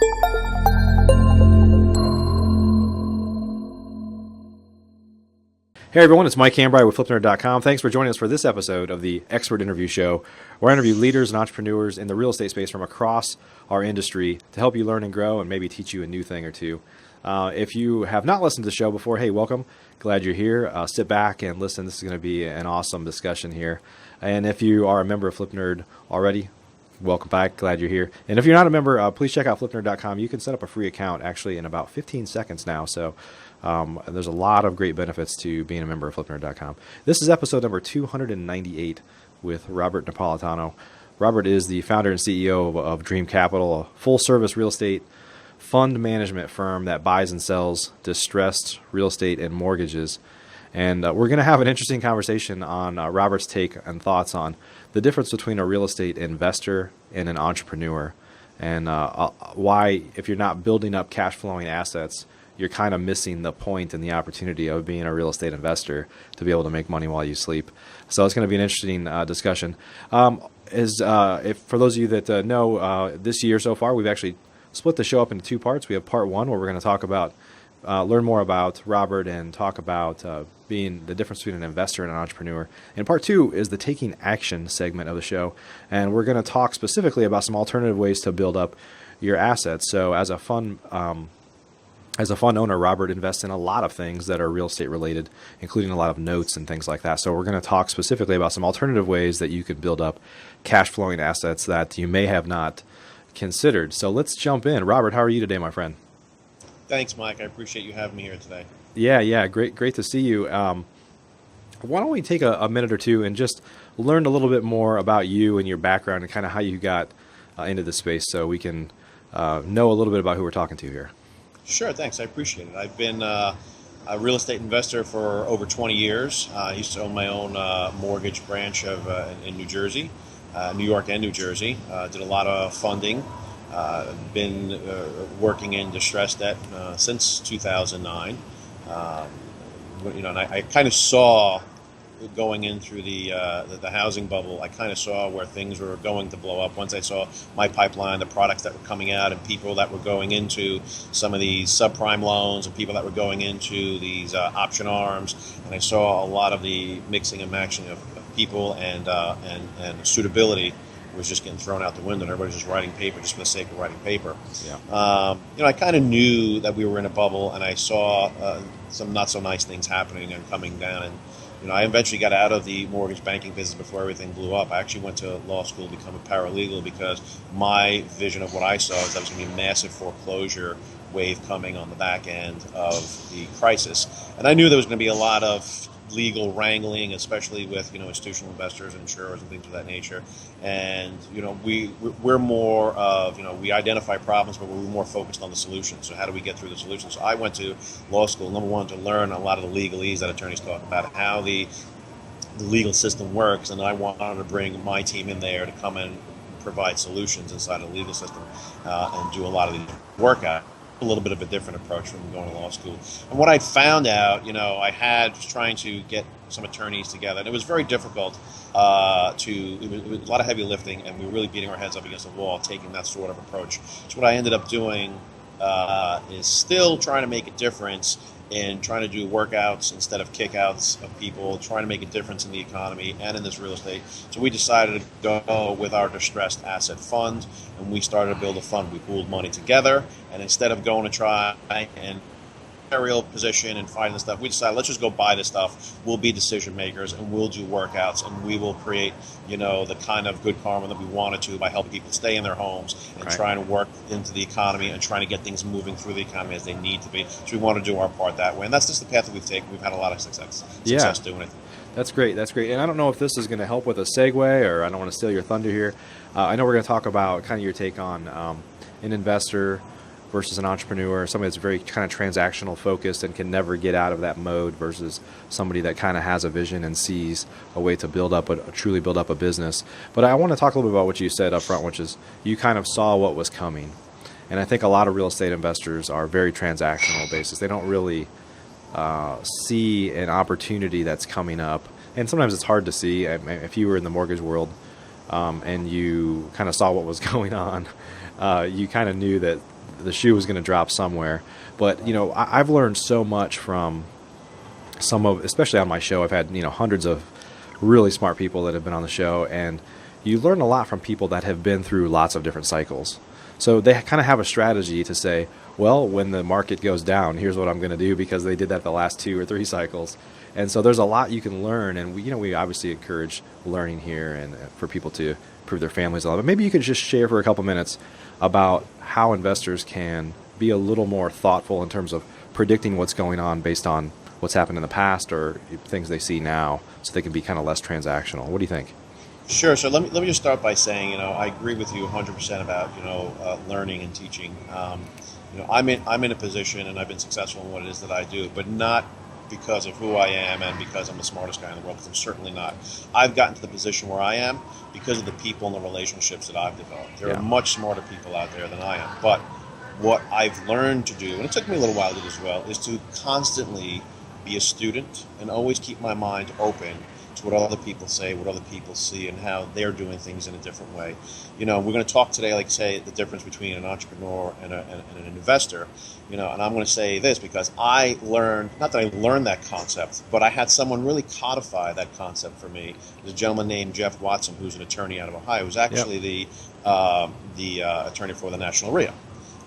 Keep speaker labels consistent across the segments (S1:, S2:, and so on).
S1: Hey everyone, it's Mike Cambrai with FlipNerd.com. Thanks for joining us for this episode of the Expert Interview Show, where I interview leaders and entrepreneurs in the real estate space from across our industry to help you learn and grow and maybe teach you a new thing or two. If you have not listened to the show before, hey, welcome. Glad you're here. Sit back and listen. This is going to be an awesome discussion here. And if you are a member of FlipNerd already, welcome back. Glad you're here. And if you're not a member, please check out FlipNerd.com. You can set up a free account actually in about 15 seconds now. So there's a lot of great benefits to being a member of FlipNerd.com. This is episode number 298 with Robert Napolitano. Robert is the founder and CEO of Dream Capital, a full-service real estate fund management firm that buys and sells distressed real estate and mortgages. And we're going to have an interesting conversation on Robert's take and thoughts on the difference between a real estate investor and an entrepreneur, and why, if you're not building up cash flowing assets, you're kind of missing the point and the opportunity of being a real estate investor to be able to make money while you sleep. So it's going to be an interesting discussion. If for those of you that know, this year so far, we've actually split the show up into two parts. We have part one where we're going to talk about, learn more about Robert and talk about being the difference between an investor and an entrepreneur. And part two is the taking action segment of the show. And we're going to talk specifically about some alternative ways to build up your assets. So as a fund owner, Robert invests in a lot of things that are real estate related, including a lot of notes and things like that. So we're going to talk specifically about some alternative ways that you could build up cash flowing assets that you may have not considered. So let's jump in. Robert, how are you today, my friend?
S2: Thanks, Mike. I appreciate you having me here today.
S1: Yeah. Great to see you. Why don't we take a minute or two and just learn a little bit more about you and your background and kind of how you got into this space so we can know a little bit about who we're talking to here.
S2: Sure, thanks. I appreciate it. I've been a real estate investor for over 20 years. I used to own my own mortgage branch in New Jersey, New York and New Jersey. Did a lot of funding. Been working in distressed debt since 2009. And I kind of saw going in through the housing bubble. I kind of saw where things were going to blow up. Once I saw my pipeline, the products that were coming out, and people that were going into some of these subprime loans, and people that were going into these option arms, and I saw a lot of the mixing and matching of people and suitability was just getting thrown out the window, and everybody's just writing paper just for the sake of writing paper.
S1: Yeah.
S2: I kind of knew that we were in a bubble, and I saw some not so nice things happening and coming down. And I eventually got out of the mortgage banking business before everything blew up. I actually went to law school to become a paralegal because my vision of what I saw is that was going to be a massive foreclosure wave coming on the back end of the crisis. And I knew there was going to be a lot of legal wrangling, especially with institutional investors, insurers, and things of that nature. And we're more of we identify problems, but we're more focused on the solutions. So how do we get through the solutions? So I went to law school, number one, to learn a lot of the legalese that attorneys talk about, how the legal system works, and I wanted to bring my team in there to come and provide solutions inside of the legal system and do a lot of the workout. A little bit of a different approach from going to law school. And what I found out, I had was trying to get some attorneys together, and it was very difficult it was a lot of heavy lifting, and we were really beating our heads up against the wall, taking that sort of approach. So what I ended up doing is still trying to make a difference in trying to do workouts instead of kickouts of people, trying to make a difference in the economy and in this real estate. So we decided to go with our distressed asset fund, and we started to build a fund. We pooled money together, and instead of going to try and real position and finding the stuff, we decided let's just go buy this stuff. We'll be decision makers, and we'll do workouts, and we will create the kind of good karma that we wanted to by helping people stay in their homes and trying to work into the economy and trying to get things moving through the economy as they need to be. So we want to do our part that way, and that's just the path that we've taken. We've had a lot of success doing it.
S1: That's great. And I don't know if this is going to help with a segue, or I don't want to steal your thunder here. I know we're going to talk about kind of your take on an investor versus an entrepreneur, somebody that's very kind of transactional focused and can never get out of that mode, versus somebody that kind of has a vision and sees a way to truly build up a business. But I want to talk a little bit about what you said up front, which is you kind of saw what was coming. And I think a lot of real estate investors are very transactional basis. They don't really see an opportunity that's coming up. And sometimes it's hard to see. If you were in the mortgage world and you kind of saw what was going on, you kind of knew that the shoe was going to drop somewhere. But I've learned so much from especially on my show. I've had hundreds of really smart people that have been on the show, and you learn a lot from people that have been through lots of different cycles. So they kind of have a strategy to say, well, when the market goes down, here's what I'm going to do, because they did that the last 2 or 3 cycles. And so there's a lot you can learn, and we obviously encourage learning here and for people to improve their families a lot. But maybe you could just share for a couple minutes about how investors can be a little more thoughtful in terms of predicting what's going on based on what's happened in the past or things they see now, so they can be kind of less transactional. What do you think?
S2: Sure. So let me just start by saying, I agree with you 100% about, learning and teaching. I'm in a position, and I've been successful in what it is that I do, but not because of who I am and because I'm the smartest guy in the world, because I'm certainly not. I've gotten to the position where I am because of the people and the relationships that I've developed. There are much smarter people out there than I am. But what I've learned to do, and it took me a little while to do this as well, is to constantly be a student and always keep my mind open to what other people say, what other people see, and how they're doing things in a different way. We're going to talk today, like say, the difference between an entrepreneur and an investor. And I'm going to say this because I learned, not that I learned that concept, but I had someone really codify that concept for me. There's a gentleman named Jeff Watson, who's an attorney out of Ohio, who's actually the attorney for the National RIA.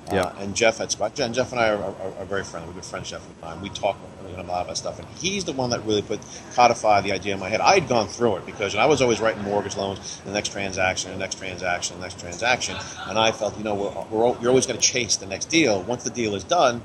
S2: And Jeff and I are very friendly. We're good friends, Jeff and I. We talk a lot about stuff, and he's the one that really codified the idea in my head. I had gone through it because I was always writing mortgage loans, the next transaction, the next transaction, the next transaction, and I felt, you're always going to chase the next deal. Once the deal is done,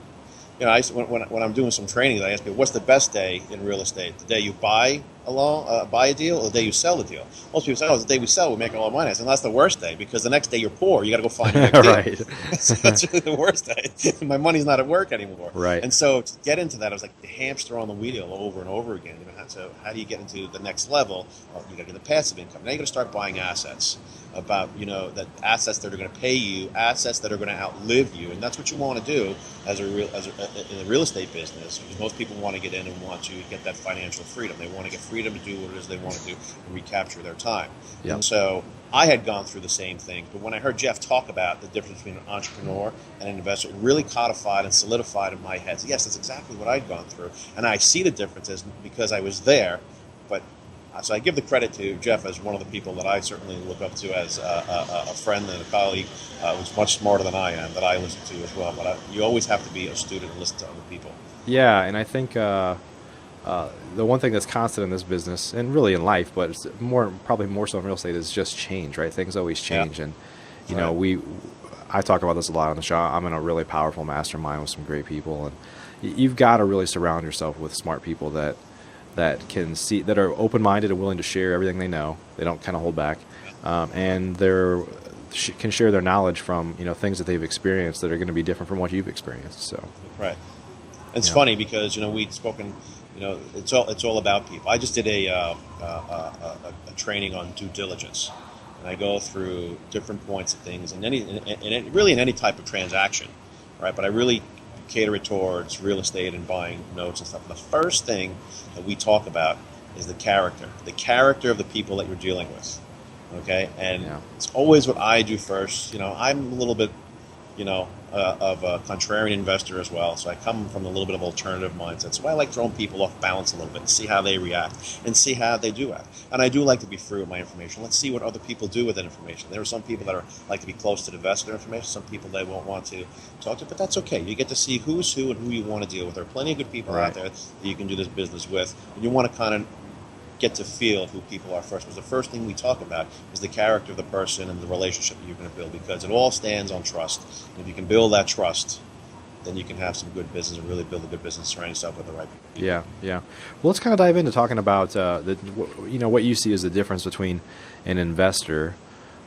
S2: when I'm doing some training, I ask people, what's the best day in real estate? The day you buy a deal, or the day you sell the deal? Most people say, the day we sell, we make a lot of money. And that's the worst day, because the next day you're poor. You got to go find a next deal. So that's really the worst day. My money's not at work anymore.
S1: Right.
S2: And so to get into that, I was like the hamster on the wheel over and over again. So how do you get into the next level? Well, you got to get the passive income. Now you got to start buying assets. That assets that are going to pay you, assets that are going to outlive you, and that's what you want to do in the real estate business. Because most people want to get in and want to get that financial freedom. They want to get freedom to do what it is they want to do and recapture their time. Yep. And so I had gone through the same thing, but when I heard Jeff talk about the difference between an entrepreneur and an investor, it really codified and solidified in my head. So yes, that's exactly what I'd gone through, and I see the differences because I was there. But so I give the credit to Jeff as one of the people that I certainly look up to as a friend and a colleague who's much smarter than I am, that I listen to as well. But you always have to be a student and listen to other people. Yeah, and I think the one thing that's constant in this business, and really in life, but it's probably more so in real estate, is just change, right? Things always change. And, I talk about this a lot on the show. I'm in a really powerful mastermind with some great people. And you've got to really surround yourself with smart people that can see, that are open-minded and willing to share everything they know. They don't kind of hold back, and can share their knowledge from things that they've experienced that are going to be different from what you've experienced. So right, it's funny because we'd spoken. It's all about people. I just did a training on due diligence, and I go through different points of things, and really in any type of transaction, right? But I really cater it towards real estate and buying notes and stuff. And the first thing that we talk about is the character of the people that you're dealing with. Okay, and it's always what I do first. I'm a little bit, of a contrarian investor as well. So I come from a little bit of alternative mindset. So I like throwing people off balance a little bit and see how they react and see how they do act. And I do like to be free with my information. Let's see what other people do with that information. There are some people that like to be close to the vest of their information. Some people they won't want to talk to, but that's okay. You get to see who's who and who you want to deal with. There are plenty of good people out there that you can do this business with. And you want to kind of get to feel who people are first. Because the first thing we talk about is the character of the person and the relationship that you're going to build, because it all stands on trust. And if you can build that trust, then you can have some good business and really build a good business, surround yourself with the right people. Yeah. Well,
S1: let's kind of dive into talking about what you see as the difference between an investor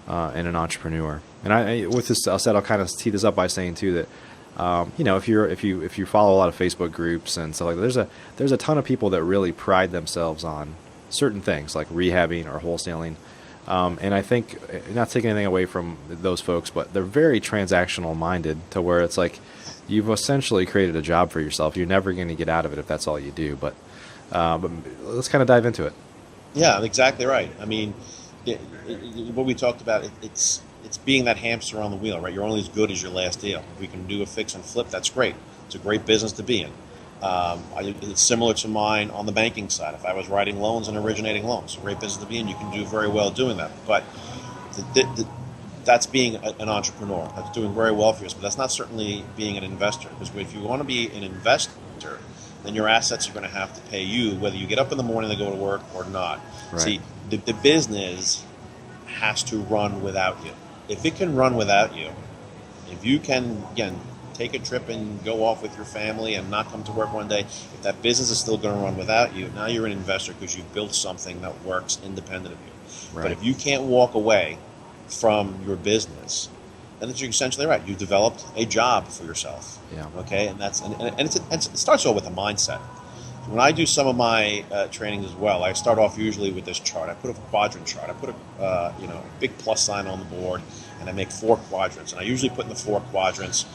S1: and an entrepreneur. And with this, I'll kind of tee this up by saying too that if you follow a lot of Facebook groups and stuff like that, there's a ton of people that really pride themselves on certain things like rehabbing or wholesaling. And I think, not taking anything away from those folks, but they're very transactional minded to where it's like you've essentially created a job for yourself. You're never going to get out of it if that's all you do. But let's kind of dive into it.
S2: Yeah, exactly right. I mean, what we talked about, it's being that hamster on the wheel, right? You're only as good as your last deal. If we can do a fix and flip, that's great. It's a great business to be in. It's similar to mine on the banking side. If I was writing loans and originating loans, great business to be in. You can do very well doing that. But that's being an entrepreneur. That's doing very well for you. But that's not certainly being an investor. Because if you want to be an investor, then your assets are going to have to pay you, whether you get up in the morning to go to work or not.
S1: Right.
S2: See, the business has to run without you. If it can run without you, if you can, again, take a trip and go off with your family and not come to work one day, if that business is still going to run without you, now you're an investor because you've built something that works independent of you.
S1: Right.
S2: But if you can't walk away from your business, then you're essentially right. You've developed a job for yourself.
S1: Yeah.
S2: Okay, and it starts all with a mindset. When I do some of my trainings as well, I start off usually with this chart. I put a quadrant chart. I put a big plus sign on the board, and I make 4 quadrants. And I usually put in the 4 quadrants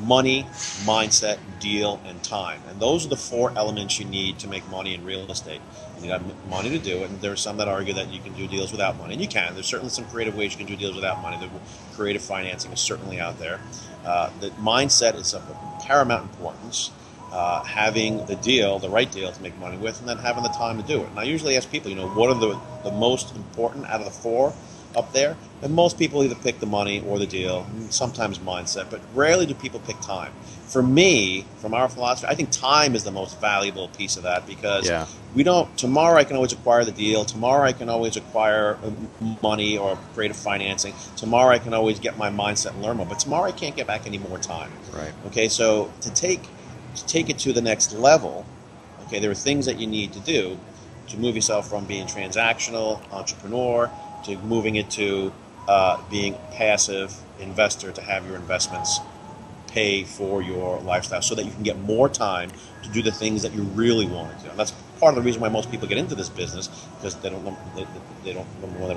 S2: money, mindset, deal, and time. And those are the 4 elements you need to make money in real estate. You got money to do it, and there are some that argue that you can do deals without money, and you can. There's certainly some creative ways you can do deals without money. The creative financing is certainly out there. The mindset is of paramount importance. Having the deal, the right deal to make money with, and then having the time to do it. And I usually ask people, what are the most important out of the 4 up there? And most people either pick the money or the deal, sometimes mindset, but rarely do people pick time. For me, from our philosophy, I think time is the most valuable piece of that because tomorrow I can always acquire the deal. Tomorrow I can always acquire money or creative financing. Tomorrow I can always get my mindset and learn more. But tomorrow I can't get back any more time.
S1: Right.
S2: Okay, so to take it to the next level, okay, there are things that you need to do to move yourself from being transactional, entrepreneur, to moving it to being passive investor, to have your investments pay for your lifestyle so that you can get more time to do the things that you really want to do. And that's part of the reason why most people get into this business, because they don't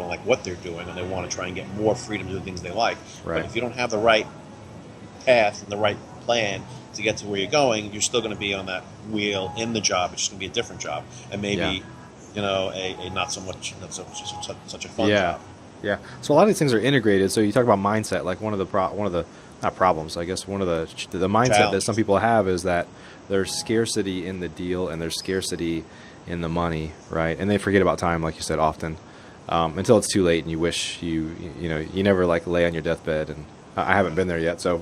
S2: like what they're doing, and they want to try and get more freedom to do the things they like.
S1: Right.
S2: But if you don't have the right path and the right plan to get to where you're going, you're still going to be on that wheel in the job. It's just going to be a different job, and maybe a not so much, such a fun job.
S1: Yeah. So a lot of these things are integrated. So you talk about mindset, like one of the not problems, I guess one of the mindset
S2: Challenge.
S1: that some people have is that there's scarcity in the deal and there's scarcity in the money, right? And they forget about time, like you said, often until it's too late, and you wish you never lay on your deathbed. And I haven't been there yet, so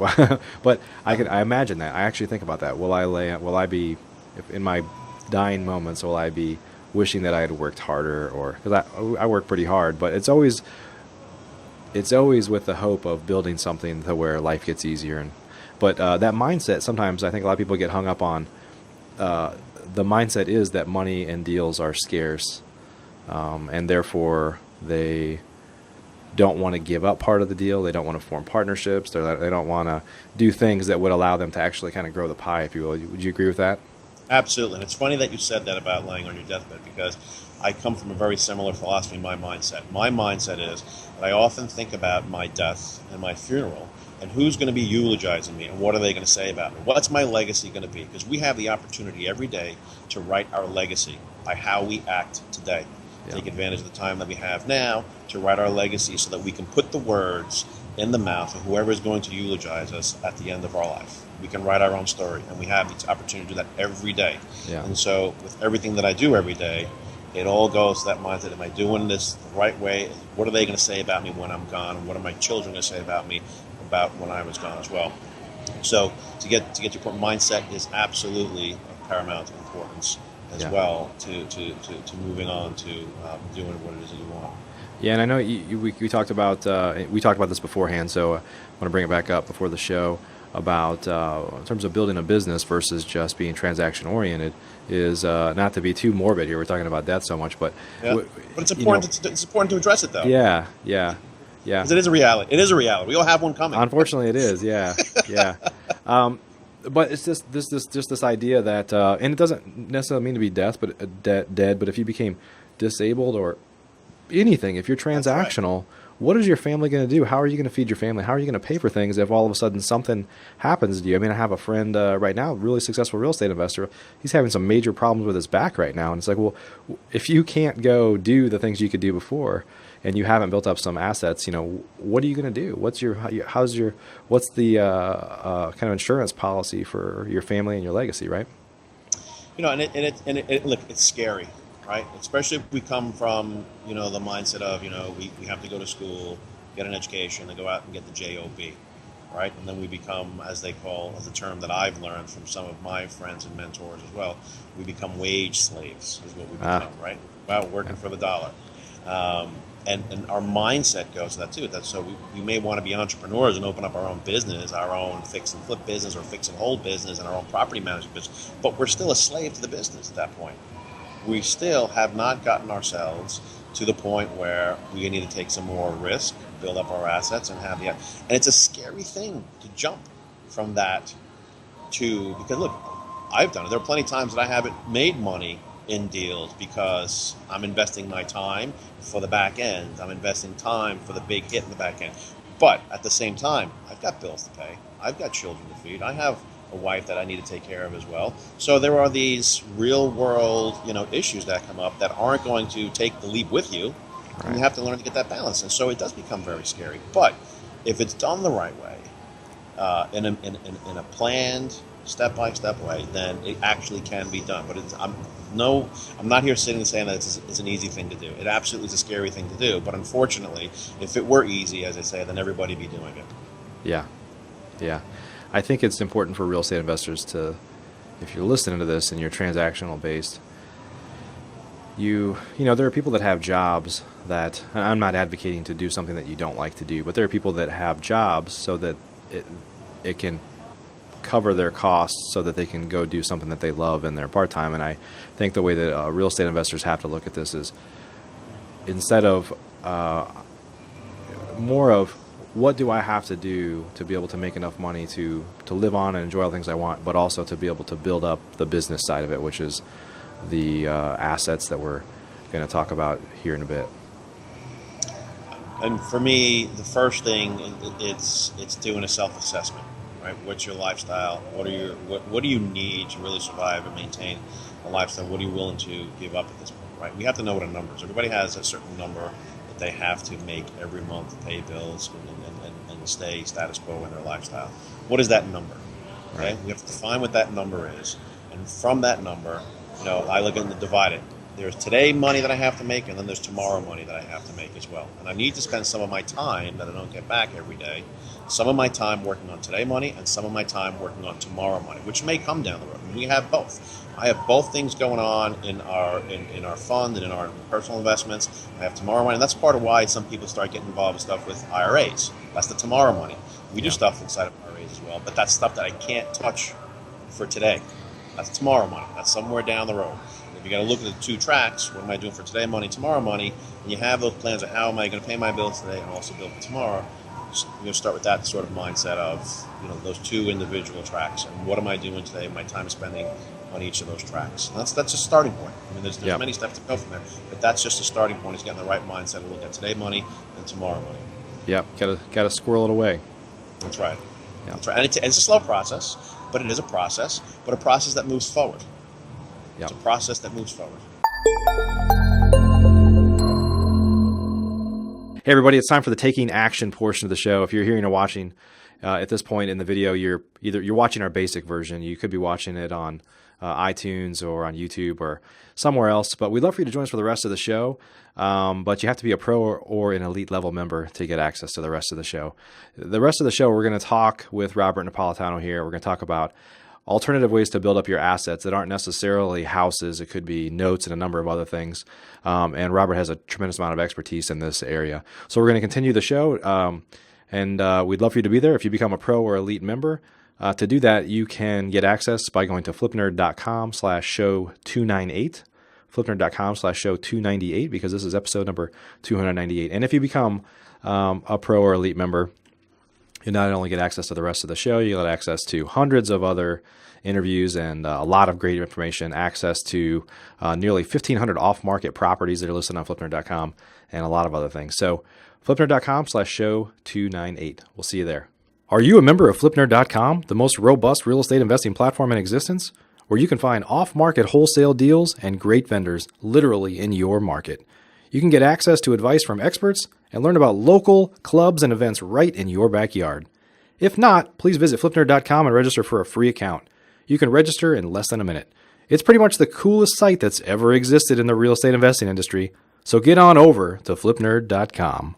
S1: but I imagine that. I actually think about that. Will I be in my dying moments? Will I be wishing that I had worked harder, or because I work pretty hard, but it's always with the hope of building something to where life gets easier. But that mindset, sometimes I think a lot of people get hung up on. The mindset is that money and deals are scarce, and therefore they don't want to give up part of the deal. They don't want to form partnerships. They don't want to do things that would allow them to actually kind of grow the pie, if you will. Would you agree with that?
S2: Absolutely. And it's funny that you said that about laying on your deathbed, because I come from a very similar philosophy in my mindset. My mindset is that I often think about my death and my funeral and who's going to be eulogizing me and what are they going to say about me. What's my legacy going to be? Because we have the opportunity every day to write our legacy by how we act today. Take advantage of the time that we have now to write our legacy so that we can put the words in the mouth of whoever is going to eulogize us at the end of our life. We can write our own story, and we have the opportunity to do that every day.
S1: Yeah.
S2: And so with everything that I do every day, it all goes to that mindset. Am I doing this the right way? What are they going to say about me when I'm gone? What are my children going to say about me about when I was gone as well? So to get your point, mindset is absolutely of paramount importance as well to moving on to doing what it is that you want.
S1: Yeah, and I know we talked about this beforehand, so I want to bring it back up before the show about in terms of building a business versus just being transaction oriented is not to be too morbid here. We're talking about death so much, but
S2: but it's important. It's important to address it though.
S1: Yeah.
S2: Because it is a reality. It is a reality. We all have one coming.
S1: Unfortunately, it is. Yeah. But it's just this idea that, and it doesn't necessarily mean to be death, but dead. But if you became disabled or anything, if you're transactional, what is your family going to do? How are you going to feed your family? How are you going to pay for things if all of a sudden something happens to you? I mean, I have a friend right now, really successful real estate investor. He's having some major problems with his back right now, and it's like, well, if you can't go do the things you could do before, and you haven't built up some assets, what are you going to do? What's the kind of insurance policy for your family and your legacy, right?
S2: Look, it's scary, right? Especially if we come from, the mindset of, we have to go to school, get an education, and go out and get the job, right? And then we become, as the term that I've learned from some of my friends and mentors as well, we become wage slaves is what we become, right? Well, working for the dollar. And our mindset goes to that too. So we may want to be entrepreneurs and open up our own business, our own fix and flip business or fix and hold business and our own property management business, but we're still a slave to the business at that point. We still have not gotten ourselves to the point where we need to take some more risk, build up our assets, and and it's a scary thing to jump from that because look, I've done it. There are plenty of times that I haven't made money in deals because I'm investing my time for the back end. I'm investing time for the big hit in the back end. But at the same time, I've got bills to pay. I've got children to feed. I have a wife that I need to take care of as well. So there are these real world, issues that come up that aren't going to take the leap with you. Right. And you have to learn to get that balance. And so it does become very scary. But if it's done the right way, in a planned, step-by-step way, then it actually can be done. But I'm not here sitting and saying that it's an easy thing to do. It absolutely is a scary thing to do. But unfortunately, if it were easy, as I say, then everybody would be doing it.
S1: Yeah. I think it's important for real estate investors to, if you're listening to this and you're transactional based, there are people that have jobs that, I'm not advocating to do something that you don't like to do, but there are people that have jobs so that it can cover their costs so that they can go do something that they love in their part-time. And I think the way that real estate investors have to look at this is instead of more of what do I have to do to be able to make enough money to live on and enjoy all the things I want, but also to be able to build up the business side of it, which is the assets that we're going to talk about here in a bit.
S2: And for me, the first thing it's doing a self-assessment. Right? What's your lifestyle? What do you need to really survive and maintain a lifestyle? What are you willing to give up at this point? Right? We have to know what a number is. Everybody has a certain number that they have to make every month to pay bills and stay status quo in their lifestyle. What is that number? Okay? Right. We have to define what that number is, and from that number, I look at and divide it. There's today money that I have to make, and then there's tomorrow money that I have to make as well. And I need to spend some of my time that I don't get back every day, some of my time working on today money and some of my time working on tomorrow money, which may come down the road. And we have both. I have both things going on in our fund and in our personal investments. I have tomorrow money, and that's part of why some people start getting involved with stuff with IRAs. That's the tomorrow money. We do stuff inside of IRAs as well, but that's stuff that I can't touch for today. That's tomorrow money. That's somewhere down the road. You got to look at the two tracks. What am I doing for today money, tomorrow money? And you have those plans of how am I going to pay my bills today and also bill for tomorrow. You start with that sort of mindset of those two individual tracks and what am I doing today? My time spending on each of those tracks. And that's a starting point. I mean, there's many steps to go from there, but that's just a starting point. Is getting the right mindset to look at today money and tomorrow money.
S1: Yeah, gotta squirrel it away.
S2: That's right. Yeah. That's right. And it's a slow process, but it is a process that moves forward. Yep. It's a process that moves forward.
S1: Hey everybody, it's time for the taking action portion of the show. If you're hearing or watching at this point in the video, you're watching our basic version. You could be watching it on iTunes or on YouTube or somewhere else, but we'd love for you to join us for the rest of the show. But you have to be a pro or an elite level member to get access to the rest of the show. The rest of the show, we're going to talk with Robert Napolitano here. We're going to talk about alternative ways to build up your assets that aren't necessarily houses. It could be notes and a number of other things. And Robert has a tremendous amount of expertise in this area. So we're going to continue the show, and we'd love for you to be there. If you become a pro or elite member, to do that, you can get access by going to flipnerd.com/show298, flipnerd.com/show298, because this is episode number 298. And if you become a pro or elite member, you not only get access to the rest of the show, you get access to hundreds of other interviews and a lot of great information, access to nearly 1,500 off-market properties that are listed on flipnerd.com, and a lot of other things. So flipnerd.com/show298. We'll see you there. Are you a member of flipnerd.com, the most robust real estate investing platform in existence, where you can find off-market wholesale deals and great vendors literally in your market? You can get access to advice from experts and learn about local clubs and events right in your backyard. If not, please visit flipnerd.com and register for a free account. You can register in less than a minute. It's pretty much the coolest site that's ever existed in the real estate investing industry. So get on over to flipnerd.com.